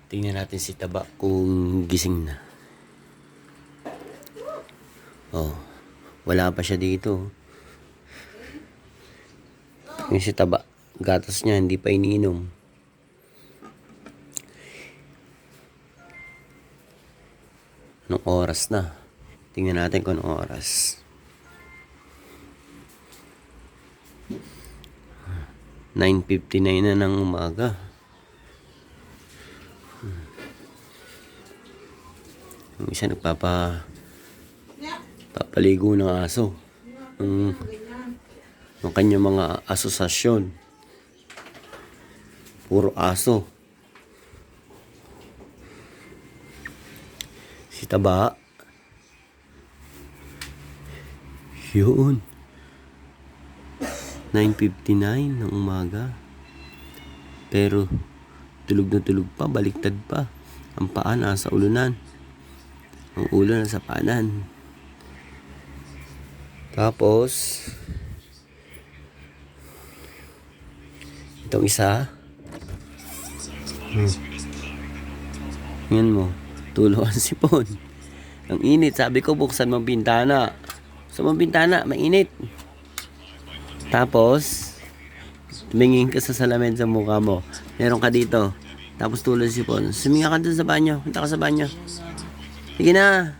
Tingnan natin si Taba kung gising na. Oh, wala pa siya dito. Yung si Taba, gatas niya hindi pa iniinom. Anong oras na? Tingnan natin kung anong oras. 9:59 na ng umaga. Yung isa papaligo ng aso. Yung kanyang mga asosasyon. Puro aso. Si Taba. Yun. 9:59 ng umaga. Pero tulog na tulog pa, baliktad pa. Ang paa nasa ulunan. Ang ulo nasa paanan. Tapos itong isa, yan mo, tulo ang sipon. Ang init, sabi ko buksan mo bintana. Sa mga bintana, mainit. Tapos tumingin ka sa salamin sa mukha mo. Meron ka dito. Tapos tulo ang sipon. Suminga ka dun sa banyo. Punta ka sa banyo. Sige na.